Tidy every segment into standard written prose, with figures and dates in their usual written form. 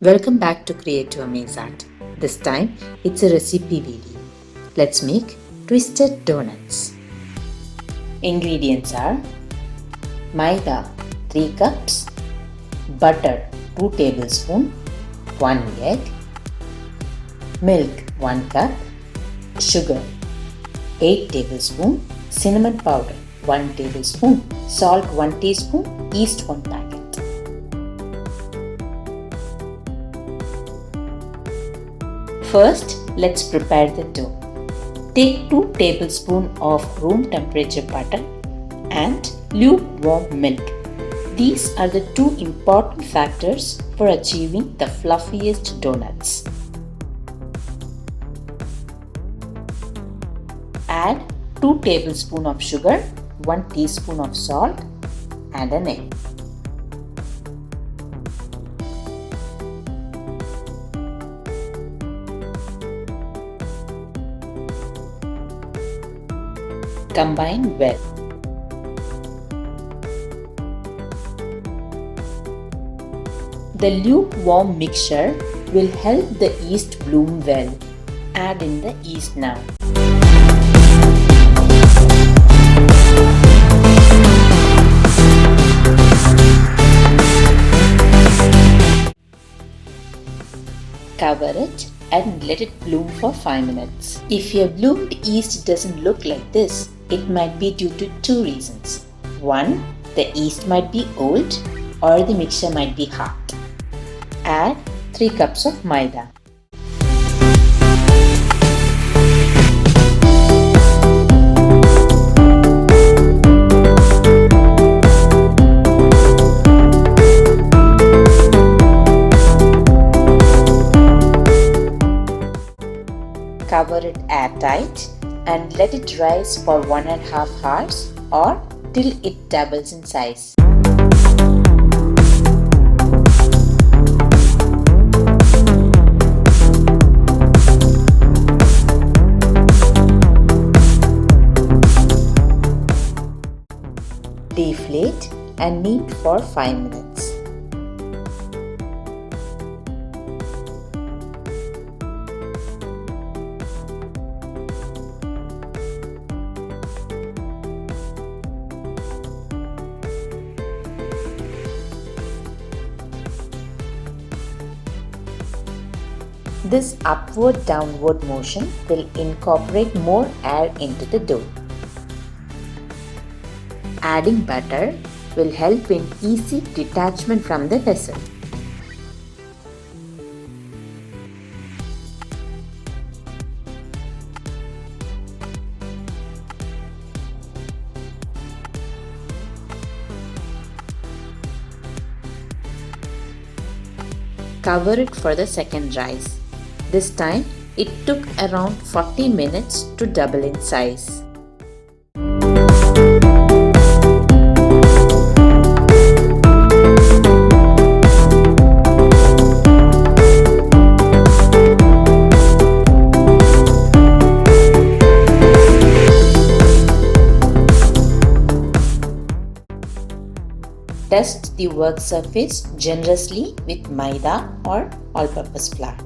Welcome back to Creative Amazat. This time it's a recipe video. Let's make twisted donuts. Ingredients are maida 3 cups, butter 2 tablespoons, 1 egg, milk 1 cup, sugar 8 tablespoons, cinnamon powder 1 tablespoon, salt 1 teaspoon, yeast 1 packet. First, let's prepare the dough. Take 2 tablespoons of room temperature butter and lukewarm milk. These are the 2 important factors for achieving the fluffiest donuts. Add 2 tablespoons of sugar, 1 teaspoon of salt and an egg. Combine well. The lukewarm mixture will help the yeast bloom well. Add in the yeast now. Cover it and let it bloom for 5 minutes. If your bloomed yeast doesn't look like this, it might be due to 2 reasons. 1. The yeast might be old or the mixture might be hot. Add 3 cups of maida. Cover it airtight and let it rise for 1.5 hours or till it doubles in size. Deflate and knead for 5 minutes. This upward-downward motion will incorporate more air into the dough. Adding butter will help in easy detachment from the vessel. Cover it for the second rise. This time, it took around 40 minutes to double in size. Dust the work surface generously with maida or all-purpose flour.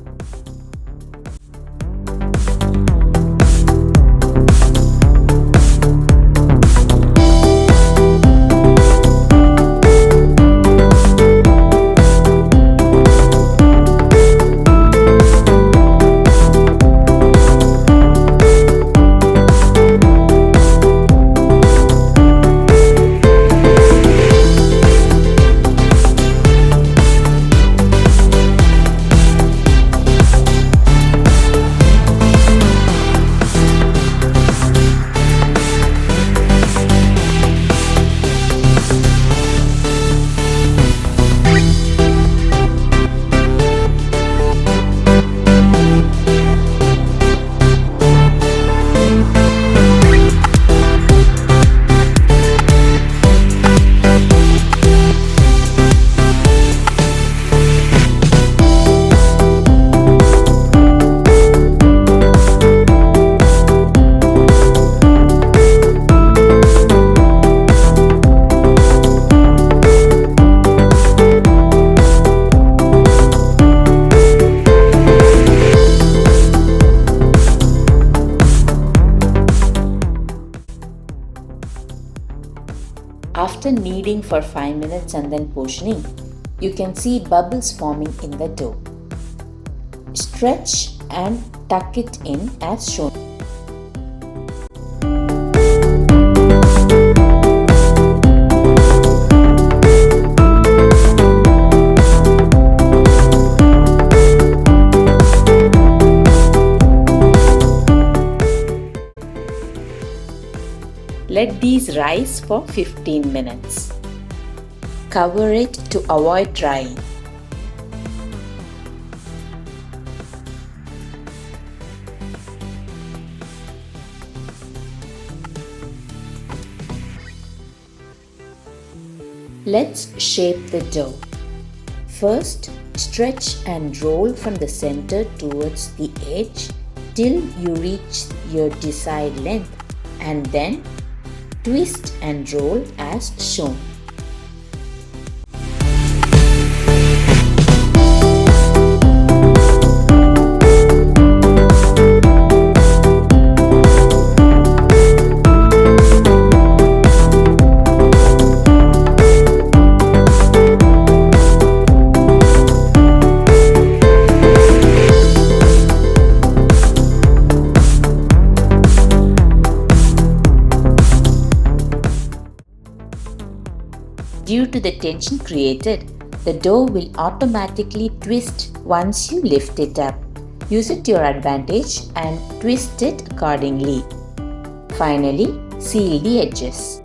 After kneading for 5 minutes and then portioning, you can see bubbles forming in the dough. Stretch and tuck it in as shown. Let these rise for 15 minutes. Cover it to avoid drying. Let's shape the dough. First, stretch and roll from the center towards the edge till you reach your desired length, and then twist and roll as shown. Due to the tension created, the dough will automatically twist once you lift it up. Use it to your advantage and twist it accordingly. Finally, seal the edges.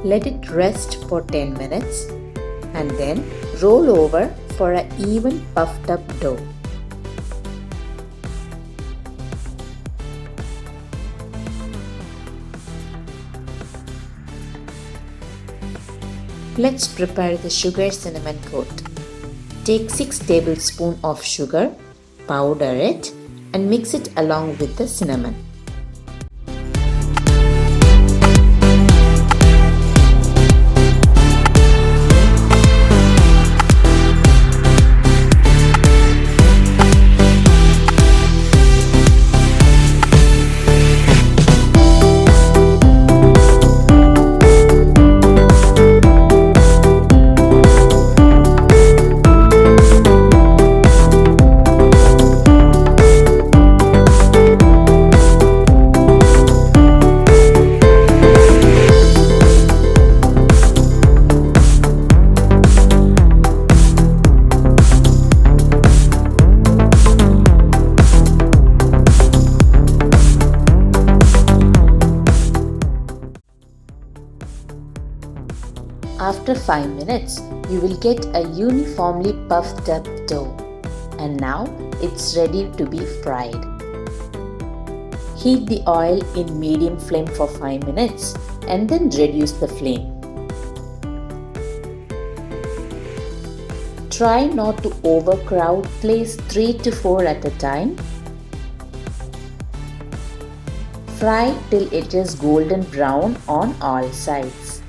Let it rest for 10 minutes and then roll over for an even puffed up dough. Let's prepare the sugar cinnamon coat. Take 6 tablespoons of sugar, powder it and mix it along with the cinnamon. After 5 minutes, you will get a uniformly puffed up dough. And now it's ready to be fried. Heat the oil in medium flame for 5 minutes and then reduce the flame. Try not to overcrowd, place 3 to 4 at a time. Fry till it is golden brown on all sides.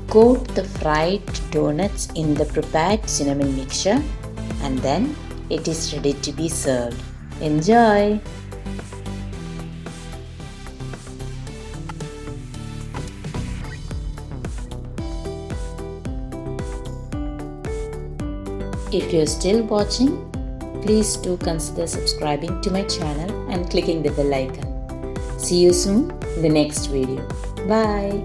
Coat the fried donuts in the prepared cinnamon mixture and then it is ready to be served. Enjoy! If you are still watching, please do consider subscribing to my channel and clicking the bell icon. See you soon in the next video. Bye!